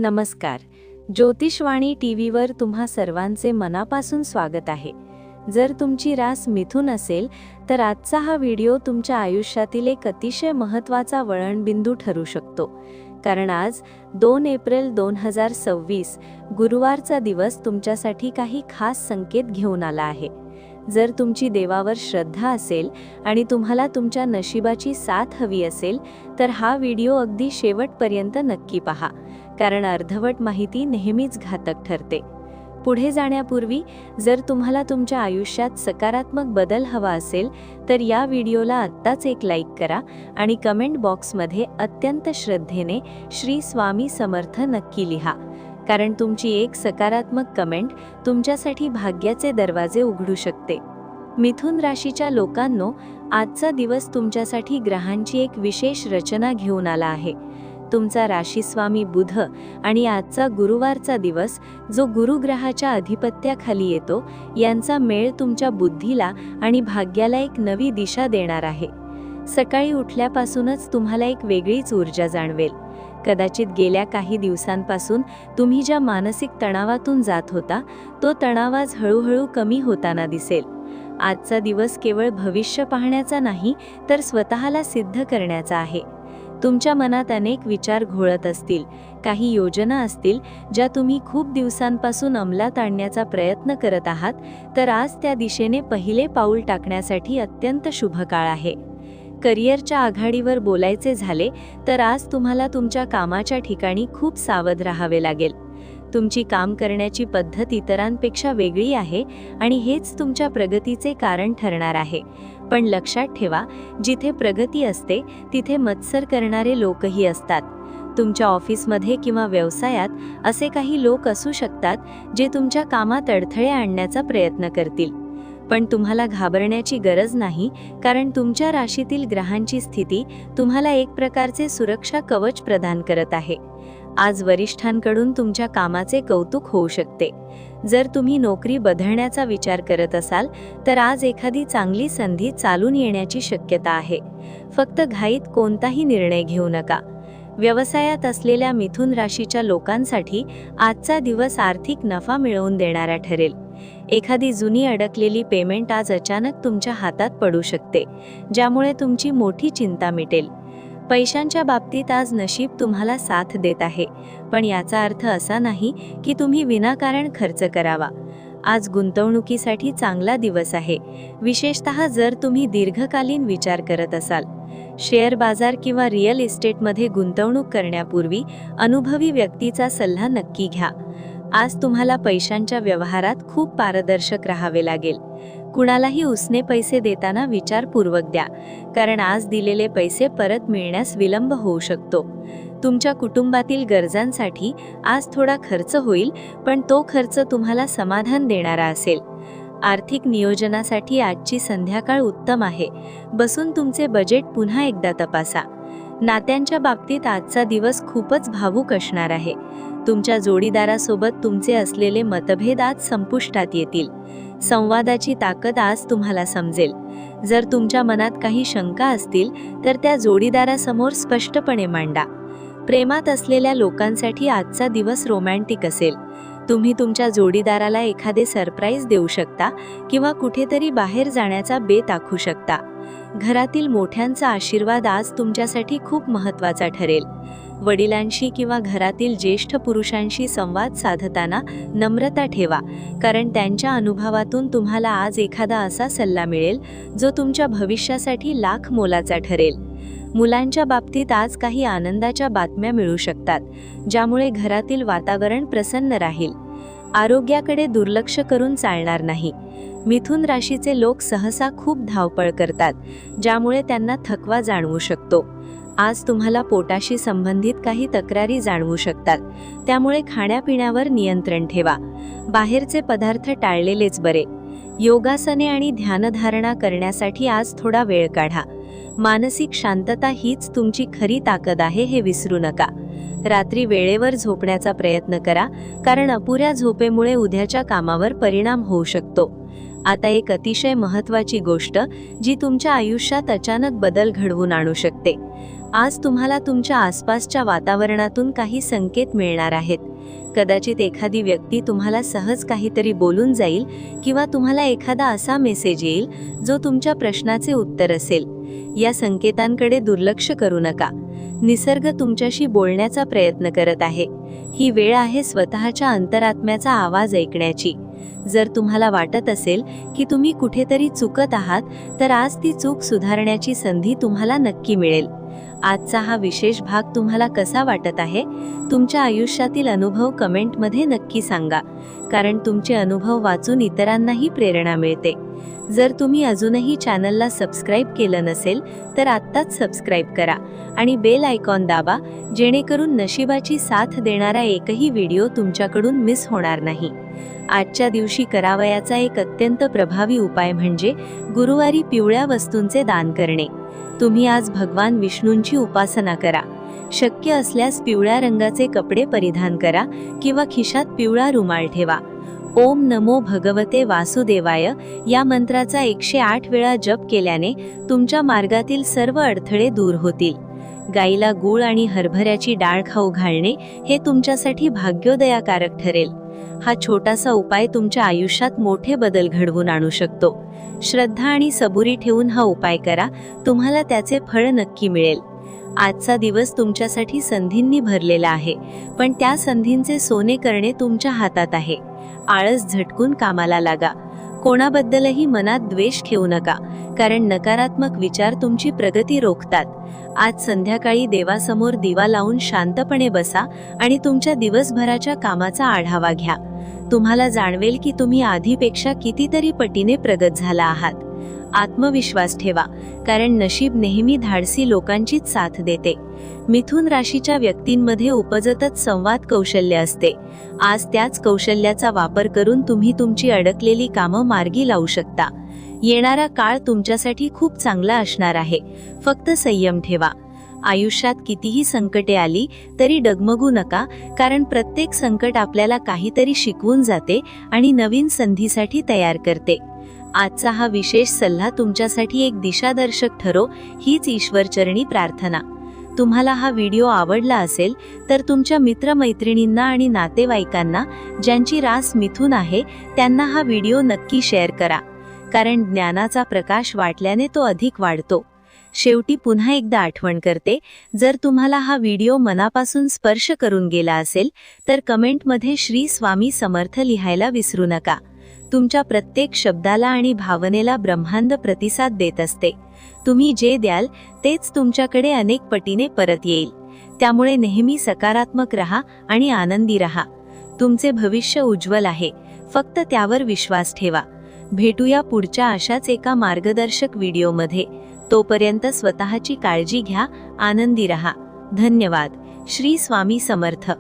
नमस्कार. ज्योतिषवाणी टीव्हीवर तुम्हा सर्वांचे मनापासून स्वागत आहे. जर तुमची रास मिथुन असेल तर आजचा हा व्हिडिओ तुमच्या आयुष्यातील एक अतिशय महत्त्वाचा वळणबिंदू ठरू शकतो. कारण आज 2 एप्रिल 2026 गुरुवारचा दिवस तुमच्यासाठी काही खास संकेत घेऊन आला आहे. जर तुमची देवावर श्रद्धा असेल आणि तुम्हाला तुमच्या नशिबाची साथ हवी असेल तर हा व्हिडिओ अगदी शेवटपर्यंत नक्की पहा, कारण अर्धवट माहिती नेहमीच घातक ठरते. पुढे जाण्यापूर्वी जर तुम्हाला तुमच्या आयुष्यात सकारात्मक बदल हवा असेल तर या व्हिडिओला आत्ताच एक लाईक करा आणि कमेंट बॉक्समध्ये अत्यंत श्रद्धेने श्री स्वामी समर्थ नक्की लिहा, कारण तुमची एक सकारात्मक कमेंट तुमच्यासाठी भाग्याचे दरवाजे उघडू शकते. मिथुन राशीच्या लोकांनो, आजचा दिवस तुमच्यासाठी ग्रहांची एक विशेष रचना घेऊन आला आहे. तुमचा राशीस्वामी बुध आणि आजचा गुरुवारचा दिवस जो गुरुग्रहाच्या अधिपत्याखाली येतो यांचा मेळ तुमच्या बुद्धीला आणि भाग्याला एक नवी दिशा देणार आहे. सकाळी उठल्यापासूनच तुम्हाला एक वेगळीच ऊर्जा जाणवेल. कदाचित गेल्या काही दिवसांपासून तुम्ही ज्या मानसिक तणावातून जात होता तो तणाव आज हळूहळू कमी होताना दिसेल. आजचा दिवस केवळ भविष्य पाहण्याचा नाही तर स्वतःला सिद्ध करण्याचा आहे. तुमच्या मनात अनेक विचार घोळत असतील, काही योजना असतील ज्या तुम्ही खूप दिवसांपासून अंमलात आणण्याचा प्रयत्न करत आहात, तर आज त्या दिशेने पहिले पाऊल टाकण्यासाठी अत्यंत शुभ काळ आहे. करिअरच्या आघाडीवर बोलायचे झाले तर आज तुम्हाला तुमच्या कामाच्या ठिकाणी खूप सावध राहावे लागेल. तुमची काम करण्याची पद्धत इतरांपेक्षा वेगळी आहे आणि हेच तुमच्या प्रगतीचे कारण ठरणार आहे. पण लक्षात ठेवा, जिथे प्रगती असते तिथे मत्सर करणारे लोकही असतात. तुमच्या ऑफिसमध्ये किंवा व्यवसायात असे काही लोक असू शकतात जे तुमच्या कामात अडथळे आणण्याचा प्रयत्न करतील. पण तुम्हाला घाबरण्याची गरज नाही, कारण तुमच्या राशीतील ग्रहांची स्थिती तुम्हाला एक प्रकारचे सुरक्षा कवच प्रदान करत आहे. आज वरिष्ठांकडून तुमच्या कामाचे कौतुक होऊ शकते. जर तुम्ही नोकरी बदलण्याचा विचार करत असाल तर आज एखादी चांगली संधी चालून येण्याची शक्यता आहे. फक्त घाईत कोणताही निर्णय घेऊ नका. व्यवसायात असलेल्या मिथुन राशीच्या लोकांसाठी आजचा दिवस आर्थिक नफा मिळवून देणारा ठरेल. एखादी जुनी अडकलेली पेमेंट आज अचानक तुमच्या हातात पडू शकते, ज्यामुळे तुमची मोठी चिंता मिटेल. पैशांच्या बाबतीत आज नशीब तुम्हाला साथ देत आहे, पण याचा अर्थ असा नाही की तुम्ही विनाकारण खर्च करावा. आज गुंतवणुकीसाठी चांगला दिवस आहे, विशेषतः जर तुम्ही दीर्घकालीन विचार करत असाल. शेअर बाजार किंवा रिअल इस्टेटमध्ये गुंतवणूक करण्यापूर्वी अनुभवी व्यक्तीचा सल्ला नक्की घ्या. आज तुम्हाला पैशांच्या व्यवहारात खूप पारदर्शक राहावे लागेल. कुणालाही उसने पैसे देताना विचारपूर्वक द्या, कारण आज दिलेले पैसे परत मिळण्यास विलंब होऊ शकतो. तुमच्या कुटुंबातील गरजांसाठी आज थोडा खर्च होईल, पण तो खर्च तुम्हाला समाधान देणारा असेल. आर्थिक नियोजनासाठी आजची संध्याकाळ उत्तम आहे. बसून तुमचे बजेट पुन्हा एकदा तपासा. नात्यांच्या बाबतीत आजचा दिवस खूपच भावूक असणार आहे. तुमच्या जोडीदारासोबत तुमचे असलेले मतभेद आज संपुष्टात येतील. संवादाची ताकद आज तुम्हाला समजेल. जर तुमच्या मनात काही शंका असतील तर त्या जोडीदारासमोर स्पष्टपणे मांडा. प्रेमात असलेल्या लोकांसाठी आजचा दिवस रोमॅन्टिक असेल. तुम्ही तुमच्या जोडीदाराला एखादे सरप्राईज देऊ शकता किंवा कुठेतरी बाहेर जाण्याचा बेत आखू शकता. घरातील मोठ्यांचा आशीर्वाद आज तुमच्यासाठी खूप महत्त्वाचा ठरेल. वडिलांशी किंवा घरातील ज्येष्ठ पुरुषांशी संवाद साधताना नम्रता ठेवा, कारण त्यांच्या अनुभवातून तुम्हाला आज एखादा असा सल्ला मिळेल जो तुमच्या भविष्यासाठी लाख मोलाचा ठरेल. मुलांच्या बाबतीत आज काही आनंदाच्या बातम्या मिळू शकतात, ज्यामुळे घरातील वातावरण प्रसन्न राहील. आरोग्याकडे दुर्लक्ष करून चालणार नाही. मिथुन राशीचे लोक सहसा खूप धावपळ करतात, ज्यामुळे त्यांना थकवा जाणवू शकतो. आज तुम्हाला पोटाशी संबंधित काही तक्रारी जाणवू शकतात, त्यामुळे खाण्यापिण्यावर नियंत्रण ठेवा. बाहेरचे पदार्थ टाळलेलेच बरे. योगासने आणि ध्यानधारणा करण्यासाठी आज थोडा वेळ काढा. मानसिक शांतता हीच तुमची खरी ताकद आहे, हे विसरू नका. रात्री वेळेवर झोपण्याचा प्रयत्न करा, कारण अपुऱ्या झोपेमुळे उद्याच्या कामावर परिणाम होऊ शकतो. आता एक अतिशय महत्त्वाची गोष्ट जी तुमच्या आयुष्यात अचानक बदल घडवून आणू शकते. आज तुम्हाला तुमच्या आसपासच्या वातावरणातून काही संकेत मिळणार आहेत. कदाचित एखादी व्यक्ती तुम्हाला सहज काहीतरी बोलून जाईल किंवा तुम्हाला एखादा असा मेसेज येईल जो तुमच्या प्रश्नाचे उत्तर असेल. या संकेतांकडे दुर्लक्ष करू नका. निसर्ग तुमच्याशी बोलण्याचा प्रयत्न करत आहे. ही वेळ आहे स्वतःच्या अंतरात्म्याचा आवाज ऐकण्याची. जर तुम्हाला वाटत असेल की तुम्ही कुठेतरी चुकत आहात, तर आज ती चूक सुधारण्याची संधी तुम्हाला नक्की मिळेल. आजचा हा विशेष भाग तुम्हाला कसा वाटत आहे? तुमच्या आयुष्यातील अनुभव कमेंटमध्ये नक्की सांगा, कारण तुमचे अनुभव वाचून इतरांनाही प्रेरणा मिळते. जर तुम्ही अजूनही चॅनलला सबस्क्राईब केलं नसेल तर आत्ताच सबस्क्राईब करा आणि बेल आयकॉन दाबा, जेणेकरून नशिबाची साथ देणारा एकही व्हिडिओ तुमच्याकडून मिस होणार नाही. आजच्या दिवशी करावयाचा एक अत्यंत प्रभावी उपाय म्हणजे गुरुवारी पिवळ्या वस्तूंचे दान करणे. तुम्ही आज भगवान विष्णूंची उपासना करा. शक्य असल्यास पिवळ्या रंगाचे कपडे परिधान करा किंवा खिशात पिवळा रुमाल ठेवा. ओम नमो भगवते वासुदेवाय या मंत्राचा 108 वेळा जप केल्याने तुमच्या मार्गातील सर्व अडथळे दूर होतील. गाईला गूळ आणि हरभऱ्याची डाळ खाऊ घालणे हे तुमच्यासाठी भाग्योदयकारक ठरेल. हा छोटासा उपाय तुमच्या आयुष्यात मोठे बदल घडवून आणू शकतो. श्रद्धा आणि सबुरी ठेवून हा उपाय करा, तुम्हाला त्याचे फळ नक्की मिळेल. आजचा दिवस तुमच्यासाठी संधींनी भरलेला आहे, पण त्या संधींचे सोने करणे तुमच्या हातात आहे. आळस झटकून कामाला लागा. कोणाबद्दलही मनात द्वेष ठेवू नका, कारण नकारात्मक विचार तुमची प्रगती रोखतात. आज संध्याकाळी देवासमोर दिवा लावून शांतपणे बसा आणि तुमच्या दिवसभराच्या कामाचा आढावा घ्या. तुम्हाला जाणवेल की तुम्ही आधीपेक्षा कितीतरी पटीने प्रगत झाला आहात. आत्मविश्वास ठेवा, कारण नशीब नेहमी धाडसी लोकांचीच साथ देते. मिथुन राशीच्या व्यक्तींमध्ये उपजतच संवाद कौशल्य असते. आज त्याच कौशल्याचा वापर करून तुम्ही तुमची अडकलेली कामं मार्गी लावू शकता. येणारा काळ तुमच्यासाठी खूप चांगला असणार आहे. फक्त संयम ठेवा. आयुष्यात कितीही संकटे आली तरी डगमगू नका, कारण प्रत्येक संकट आपल्याला काहीतरी शिकवून जाते आणि नवीन संधीसाठी तयार करते. आजचा हा विशेष सल्ला तुमच्यासाठी एक दिशादर्शक ठरो, हीच ईश्वरचरणी प्रार्थना. तुम्हाला हा व्हिडिओ आवडला असेल तर तुमच्या मित्रमैत्रिणींना आणि नातेवाईकांना ज्यांची रास मिथुन आहे त्यांना हा व्हिडिओ नक्की शेअर करा, कारण ज्ञानाचा प्रकाश वाटल्याने तो अधिक वाढतो. शेवटी पुन्हा एकदा आठवण करते, जर तुम्हाला हा व्हिडिओ मनापासून स्पर्श करून गेला असेल तर कमेंटमध्ये श्री स्वामी समर्थ लिहायला विसरू नका. तुमच्या प्रत्येक शब्दाला आणि भावनेला ब्रह्मांड प्रतिसाद देत असते. तुम्ही जे द्याल तेच तुमच्याकडे अनेक पटीने परत येईल. त्यामुळे नेहमी सकारात्मक रहा आणि आनंदी रहा. तुमचे भविष्य उज्ज्वल आहे, फक्त त्यावर विश्वास ठेवा. भेटूया पुढच्या अशाच एका मार्गदर्शक व्हिडिओमध्ये. तोपर्यंत स्वतःची काळजी घ्या, आनंदी रहा. धन्यवाद. श्री स्वामी समर्थ.